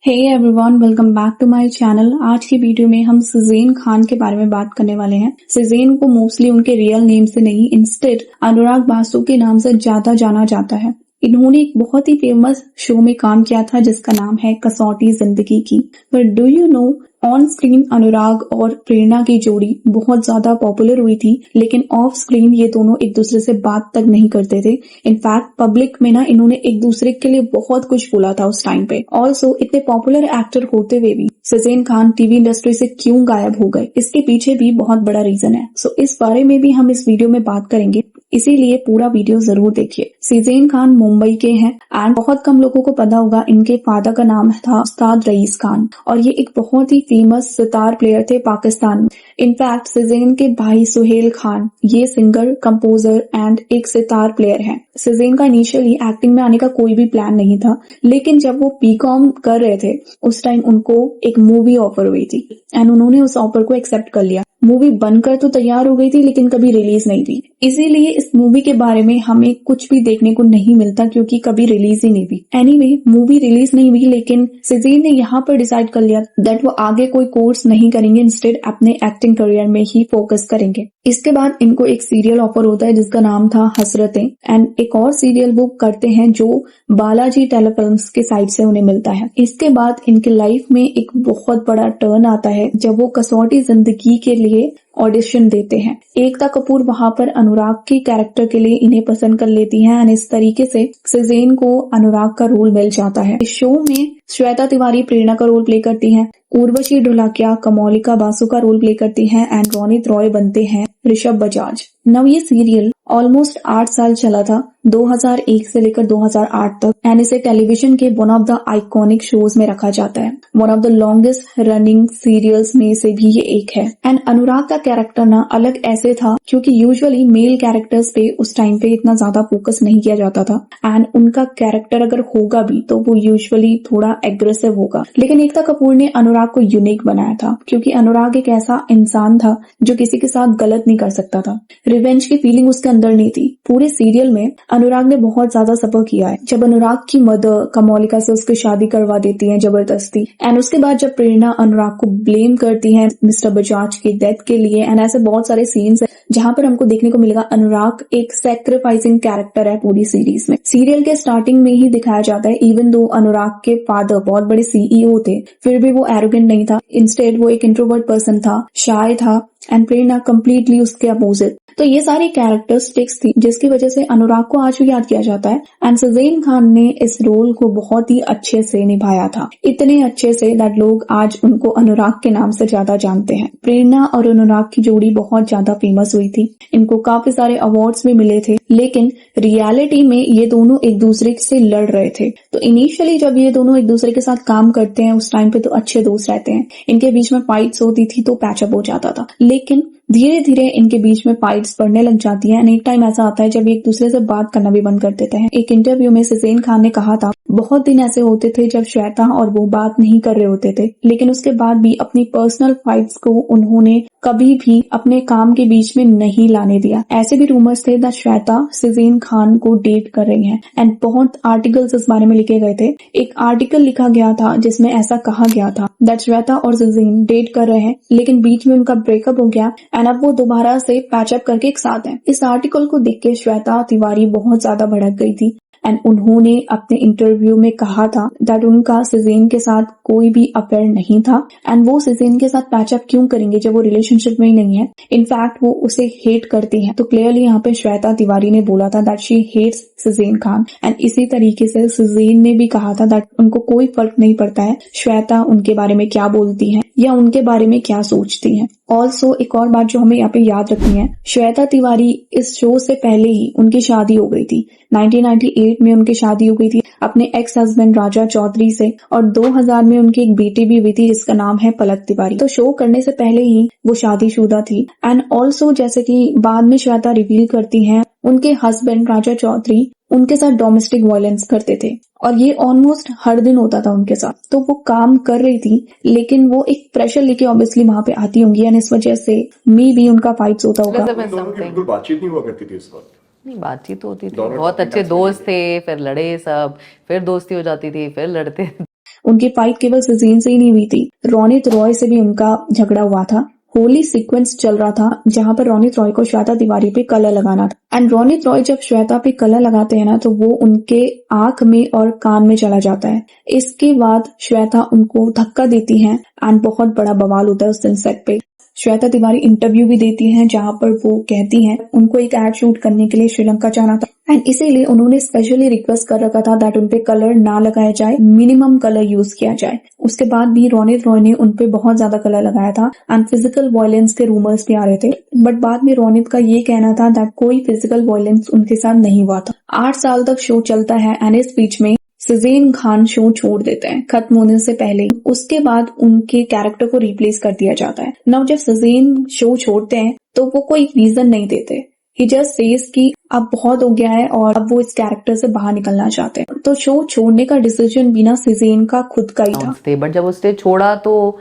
Hey everyone, welcome back to my channel. आज की video में हम सजेन खान के बारे में बात करने वाले हैं। सजेन को मोस्टली उनके रियल नेम से नहीं, इंस्टेड अनुराग बासु के नाम से ज्यादा जाना जाता है। इन्होंने एक बहुत ही फेमस शो में काम किया था जिसका नाम है Kasauti Zindagi Ki. But do you know, on screen Anurag और प्रेरणा की जोड़ी बहुत ज्यादा पॉपुलर हुई थी, लेकिन ऑफ स्क्रीन ये दोनों एक दूसरे से बात तक नहीं करते थे। इनफैक्ट पब्लिक में ना इन्होंने एक दूसरे के लिए बहुत कुछ बोला था उस टाइम पे। ऑल्सो इतने पॉपुलर एक्टर होते हुए भी सजेन खान टीवी इंडस्ट्री से क्यों गायब हो गए, इसके पीछे भी बहुत बड़ा रीजन है। सो इस बारे में भी हम इस वीडियो में बात करेंगे, इसीलिए पूरा वीडियो जरूर देखिए। सजेन खान मुंबई के हैं एंड बहुत कम लोगों को पता होगा इनके फादर का नाम था उस्ताद रईस खान, और ये एक बहुत ही फेमस सितार प्लेयर थे पाकिस्तान में। इनफैक्ट सजेन के भाई सुहेल खान ये सिंगर, कंपोजर एंड एक सितार प्लेयर हैं। सजेन का इनिशियली एक्टिंग में आने का कोई भी प्लान नहीं था, लेकिन जब वो बीकॉम कर रहे थे उस टाइम उनको एक मूवी ऑफर हुई थी एंड उन्होंने उस ऑफर को एक्सेप्ट कर लिया। मूवी बनकर तो तैयार हो गई थी लेकिन कभी रिलीज नहीं थी, इसीलिए इस मूवी के बारे में हमें कुछ भी देखने को नहीं मिलता क्योंकि कभी रिलीज ही नहीं हुई। एनीवे, मूवी रिलीज नहीं हुई, लेकिन सजेन ने यहाँ पर डिसाइड कर लिया दैट वो आगे कोई कोर्स नहीं करेंगे, इंस्टेड अपने एक्टिंग करियर में ही फोकस करेंगे। इसके बाद इनको एक सीरियल ऑफर होता है जिसका नाम था हसरतें, एंड एक और सीरियल वो करते हैं जो बालाजी टेलीफिल्म्स के साइड से उन्हें मिलता है। इसके बाद इनके लाइफ में एक बहुत बड़ा टर्न आता है जब वो कसौटी जिंदगी के लिए ऑडिशन देते हैं। एकता कपूर वहां पर अनुराग के कैरेक्टर के लिए इन्हें पसंद कर लेती हैं एंड इस तरीके से सजेन को अनुराग का रोल मिल जाता है। इस शो में श्वेता तिवारी प्रेरणा का रोल प्ले करती हैं, उर्वशी ढोलाकिया कमौलिका बासु का रोल प्ले करती हैं एंड रोनित रॉय बनते हैं ऋषभ बजाज। नव ये सीरियल ऑलमोस्ट 8 साल चला था, 2001 से लेकर 2008 तक, एंड इसे टेलीविजन के one of the iconic shows में रखा जाता है। One of the longest running serials में से भी ये एक है। एंड अनुराग का कैरेक्टर ना अलग ऐसे था क्योंकि यूजुअली मेल कैरेक्टर्स पे उस टाइम पे इतना ज्यादा फोकस नहीं किया जाता था, एंड उनका कैरेक्टर अगर होगा भी तो वो यूजुअली थोड़ा एग्रेसिव होगा। लेकिन एकता कपूर ने अनुराग को यूनिक बनाया था क्योंकि अनुराग एक ऐसा इंसान था जो किसी के साथ गलत नहीं कर सकता था। रिवेंज की फीलिंग उसके अंदर नहीं थी। पूरे सीरियल में अनुराग ने बहुत ज्यादा सफर किया है। जब अनुराग की मदर कमौलिका से उसकी शादी करवा देती है जबरदस्ती, एंड उसके बाद जब प्रेरणा अनुराग को ब्लेम करती है मिस्टर बजाज की डेथ के लिए, एंड ऐसे बहुत सारे सीन्स है जहां पर हमको देखने को मिलेगा अनुराग एक सैक्रिफाइसिंग कैरेक्टर है पूरी सीरीज में। सीरियल के स्टार्टिंग में ही दिखाया जाता है इवन दो अनुराग के फादर बहुत बड़े सीईओ थे, फिर भी वो एरोगेंट नहीं था। इंस्टेड वो एक इंट्रोवर्ट पर्सन था, शाय था, एंड प्रेरणा कंप्लीटली उसके अपोजिट। तो ये सारी कैरेक्टरिस्टिक्स थी जिसकी वजह से अनुराग को आज भी याद किया जाता है। एंड सजेन खान ने इस रोल को बहुत ही अच्छे से निभाया था, इतने अच्छे से दैट लोग आज उनको अनुराग के नाम से ज्यादा जानते हैं। प्रेरणा और अनुराग की जोड़ी बहुत ज्यादा फेमस हुई थी, इनको काफी सारे अवार्ड्स भी मिले थे, लेकिन रियलिटी में ये दोनों एक दूसरे से लड़ रहे थे। तो इनिशियली जब ये दोनों एक दूसरे के साथ काम करते हैं उस टाइम पे तो अच्छे दोस्त रहते हैं, इनके बीच में फाइट्स होती थी तो पैचअप हो जाता था, लेकिन धीरे धीरे इनके बीच में फाइट्स बढ़ने लग जाती हैं। एक टाइम ऐसा आता है जब एक दूसरे से बात करना भी बंद कर देते हैं। एक इंटरव्यू में सजेन खान ने कहा था बहुत दिन ऐसे होते थे जब श्वेता और वो बात नहीं कर रहे होते थे, लेकिन उसके बाद भी अपनी पर्सनल फाइट्स को उन्होंने कभी भी अपने काम के बीच में नहीं लाने दिया। ऐसे भी रूमर्स थे दैट श्वेता सजेन खान को डेट कर रही हैं, एंड बहुत आर्टिकल्स इस बारे में लिखे गए थे। एक आर्टिकल लिखा गया था जिसमें ऐसा कहा गया था दैट श्वेता और सजेन डेट कर रहे हैं, लेकिन बीच में उनका ब्रेकअप हो गया एंड अब वो दोबारा से पैचअप करके एक साथ हैं। इस आर्टिकल को देख के श्वेता तिवारी बहुत ज्यादा भड़क गई थी एंड उन्होंने अपने इंटरव्यू में कहा था दैट उनका सजेन के साथ कोई भी अफेयर नहीं था, एंड वो सजेन के साथ पैचअप क्यों करेंगे जब वो रिलेशनशिप में ही नहीं है। इनफैक्ट वो उसे हेट करती हैं। तो क्लियरली यहाँ पे श्वेता तिवारी ने बोला था that she hates Cezanne Khan, and इसी तरीके से सजेन ने भी कहा था दैट उनको कोई फर्क नहीं पड़ता है श्वेता उनके बारे में क्या बोलती है या उनके बारे में क्या सोचती है। ऑल्सो एक और बात जो हमें यहाँ पे याद रखनी है, श्वेता तिवारी इस शो से पहले ही उनकी शादी हो गई थी। 1998 में उनकी शादी हो गई थी अपने एक्स हस्बैंड राजा चौधरी से, और 2000 में उनकी एक बेटी भी हुई थी जिसका नाम है पलक तिवारी। तो शो करने से पहले ही वो शादीशुदा थी। एंड ऑल्सो जैसे कि बाद में श्वेता रिवील करती हैं, उनके हस्बैंड राजा चौधरी उनके साथ डोमेस्टिक वायलेंस करते थे और ये ऑलमोस्ट हर दिन होता था उनके साथ। तो वो काम कर रही थी लेकिन वो एक प्रेशर लेके ऑब्वियसली वहां पे आती होंगी, एंड इस वजह से मे भी उनका फाइट्स होता होगा। बिल्कुल बातचीत नहीं हुआ करती थी इस वक्त? नहीं, बातचीत तो होती थी, बहुत अच्छे दोस्त थे, फिर लड़े सब, फिर दोस्ती हो जाती थी, फिर लड़ते। उनकी फाइट केवल सजीन से ही नहीं हुई थी, रोनित रॉय से भी उनका झगड़ा हुआ था। होली सीक्वेंस चल रहा था जहां पर रोनित रॉय को श्वेता तिवारी पे कलर लगाना था एंड रोनित रॉय जब श्वेता पे कलर लगाते हैं ना तो वो उनके आंख में और कान में चला जाता है। इसके बाद श्वेता उनको धक्का देती है एंड बहुत बड़ा बवाल होता है उस दिन सेट पे। श्वेता तिवारी इंटरव्यू भी देती हैं जहां पर वो कहती हैं उनको एक एड शूट करने के लिए श्रीलंका जाना था एंड इसीलिए उन्होंने स्पेशली रिक्वेस्ट कर रखा था दैट उनपे कलर ना लगाया जाए, मिनिमम कलर यूज किया जाए। उसके बाद भी रोनित रॉय ने उनपे बहुत ज्यादा कलर लगाया था एंड फिजिकल वायलेंस के रूमर्स भी आ रहे थे, बट बाद में रोनित का ये कहना था दैट कोई फिजिकल वायलेंस उनके साथ नहीं हुआ था। 8 साल तक शो चलता है एंड इस बीच में सजीन खान शो छोड़ देते हैं खत्म होने से पहले। उसके बाद उनके कैरेक्टर को रिप्लेस कर दिया जाता है। नाउ जब सजीन शो छोड़ते हैं तो वो कोई रीजन नहीं देते, ही जस्ट सेज कि अब बहुत हो गया है और अब वो इस कैरेक्टर से बाहर निकलना चाहते हैं। तो शो छोड़ने का डिसीजन बिना सजीन का खुद का ही था। बट जब उसने छोड़ा तो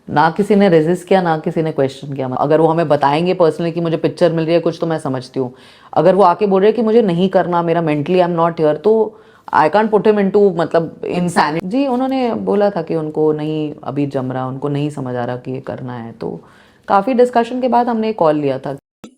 ना किसी ने रेजिस्ट किया ना किसी ने क्वेश्चन किया। अगर वो हमें बताएंगे पर्सनली कि मुझे पिक्चर मिल रही है कुछ तो मैं समझती हूँ, अगर वो आके बोल रहे हैं कि मुझे नहीं करना, मेरा mentally I am not here, तो I can't put him into मतलब इंसैनिटी। जी उन्होंने बोला था कि उनको नहीं अभी जम रहा, उनको नहीं समझ आ रहा कि ये करना है। तो काफी डिस्कशन के बाद हमने कॉल लिया था।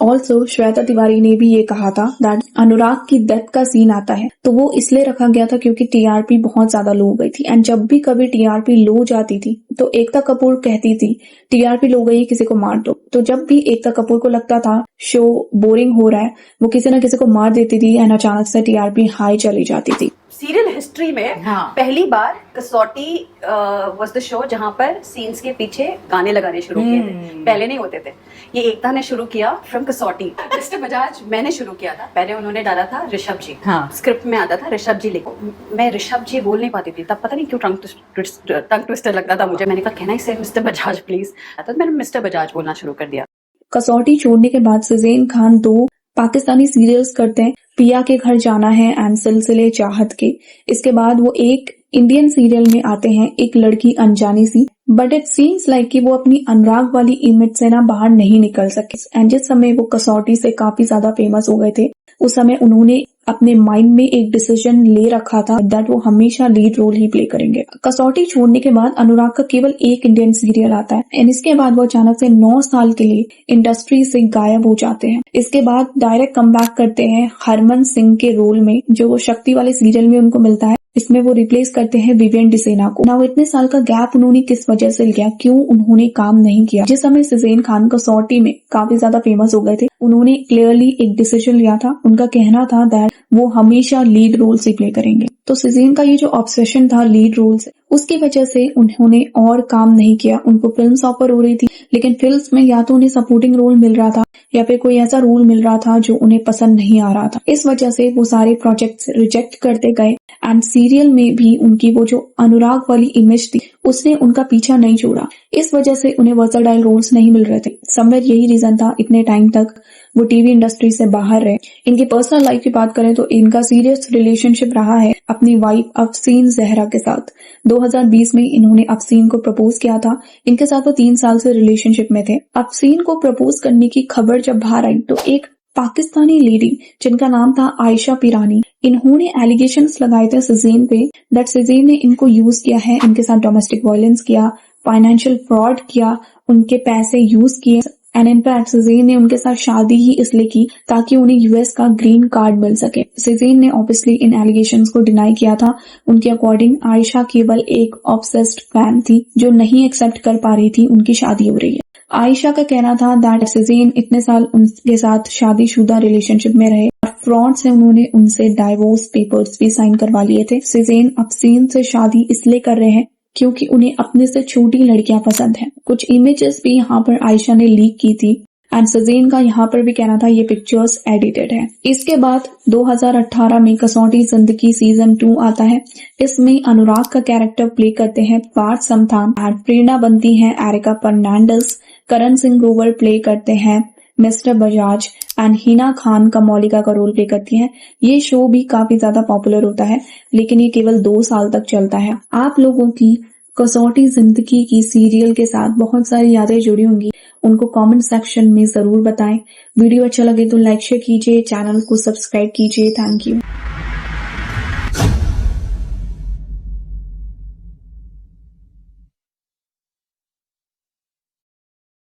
ऑल्सो श्वेता तिवारी ने भी ये कहा था दैट अनुराग की डेथ का सीन आता है तो वो इसलिए रखा गया था क्योंकि टीआरपी बहुत ज्यादा लो हो गई थी एंड जब भी कभी टीआरपी लो जाती थी तो एकता कपूर कहती थी टीआरपी लो गई, किसी को मार दो। तो जब भी एकता कपूर को लगता था शो बोरिंग हो रहा है वो किसी न किसी को मार देती थी एंड अचानक से टीआरपी हाई चली जाती थी। सीरियल हिस्ट्री में पहली बार कसौटी वाज द शो जहां पर सीन्स के पीछे गाने लगाने शुरू किए थे, पहले नहीं होते थे। ये एकता ने शुरू किया फ्रॉम कसौटी। मिस्टर बजाज मैंने शुरू किया था, पहले उन्होंने डाला था ऋषभ जी। स्क्रिप्ट में आता था ऋषभ जी लिखो, मैं ऋषभ जी बोल नहीं पाती थी तब, पता नहीं क्यों टंग ट्विस्टर लगता था मुझे। मैंने कहा कहना ही से मिस्टर बजाज प्लीज, तो मैंने मिस्टर बजाज बोलना शुरू कर दिया। कसौटी छोड़ने के बाद सजीन खान 2 पाकिस्तानी सीरियल्स करते हैं, पिया के घर जाना है एंड सिलसिले चाहत के। इसके बाद वो एक इंडियन सीरियल में आते हैं, एक लड़की अनजानी सी, बट इट सीम्स लाइक कि वो अपनी अनुराग वाली इमेज से ना बाहर नहीं निकल सके एंड जिस समय वो कसौटी से काफी ज्यादा फेमस हो गए थे उस समय उन्होंने अपने माइंड में एक डिसीजन ले रखा था दैट वो हमेशा लीड रोल ही प्ले करेंगे। कसौटी छोड़ने के बाद अनुराग का केवल एक इंडियन सीरियल आता है एंड इसके बाद वो अचानक से 9 साल के लिए इंडस्ट्री से गायब हो जाते हैं। इसके बाद डायरेक्ट कम बैक करते हैं हरमन सिंह के रोल में जो वो शक्ति वाले सीरियल में उनको मिलता है। इसमें वो रिप्लेस करते हैं विवियन डिसेना को। ना वो इतने साल का गैप उन्होंने किस वजह से लिया, क्यों उन्होंने काम नहीं किया? जिस समय सजीन खान कसौटी में काफी ज्यादा फेमस हो गए थे उन्होंने क्लियरली एक डिसीजन लिया था, उनका कहना था दैट वो हमेशा लीड रोल से प्ले करेंगे। तो सजीन का ये जो ऑब्सेशन था लीड रोल से, उसकी वजह से उन्होंने और काम नहीं किया। उनको फिल्म्स ऑफर हो रही थी लेकिन फिल्म्स में या तो उन्हें सपोर्टिंग रोल मिल रहा था या फिर कोई ऐसा रोल मिल रहा था जो उन्हें पसंद नहीं आ रहा था। इस वजह से वो सारे प्रोजेक्ट्स रिजेक्ट करते गए एंड सीरियल में भी उनकी वो जो अनुराग वाली इमेज थी उसने उनका पीछा नहीं छोड़ा। इस वजह से उन्हें वर्सेटाइल रोल्स नहीं मिल रहे थे। समवेयर यही रीजन था इतने टाइम तक वो टीवी इंडस्ट्री से बाहर रहे। इनकी पर्सनल लाइफ की बात करें तो इनका सीरियस रिलेशनशिप रहा है अपनी वाइफ अफसीन जहरा के साथ। 2020 में इन्होंने अफसीन को प्रपोज किया था। इनके साथ वो 3 साल से रिलेशनशिप में थे। अफसीन को प्रपोज करने की खबर जब बाहर आई तो एक पाकिस्तानी लेडी जिनका नाम था आयशा पिरानी, इन्होंने एलिगेशंस लगाए थे सजीन पे दैट सजीन ने इनको यूज किया है, इनके साथ डोमेस्टिक वायलेंस किया, फाइनेंशियल फ्रॉड किया, उनके पैसे यूज किए एंड इनफैक्ट सजीन ने उनके साथ शादी ही इसलिए की ताकि उन्हें यूएस का ग्रीन कार्ड मिल सके। सजीन ने ऑब्वियसली इन एलिगेशंस को डिनाई किया था। उनके अकॉर्डिंग आयशा केवल एक ऑब्सेस्ड फैन थी जो नहीं एक्सेप्ट कर पा रही थी उनकी शादी हो रही है। आयशा का कहना था दैट सजीन इतने साल उनके साथ शादीशुदा रिलेशनशिप में रहे और फ्रॉड से उन्होंने उनसे डाइवोर्स पेपर्स भी साइन करवा लिए थे। सजीन अफसीन से शादी इसलिए कर रहे हैं क्योंकि उन्हें अपने से छोटी लड़कियां पसंद हैं। कुछ इमेजेस भी यहाँ पर आयशा ने लीक की थी एंड सजीन का यहाँ पर भी कहना था ये पिक्चर्स एडिटेड है। इसके बाद 2018 में कसौटी जिंदगी सीजन 2 आता है। इसमें अनुराग का कैरेक्टर प्ले करते हैं पार्थ समथान एंड प्रेरणा बनती है एरिका फर्नांडिस। करण सिंह ग्रोवर प्ले करते हैं मिस्टर बजाज एंड हिना खान का मौलिका का रोल प्ले करती है। ये शो भी काफी ज्यादा पॉपुलर होता है लेकिन ये केवल 2 साल तक चलता है। आप लोगों की कसौटी जिंदगी की सीरियल के साथ बहुत सारी यादें जुड़ी होंगी, उनको कमेंट सेक्शन में जरूर बताएं। वीडियो अच्छा लगे तो लाइक शेयर कीजिए, चैनल को सब्सक्राइब कीजिए। Thank you.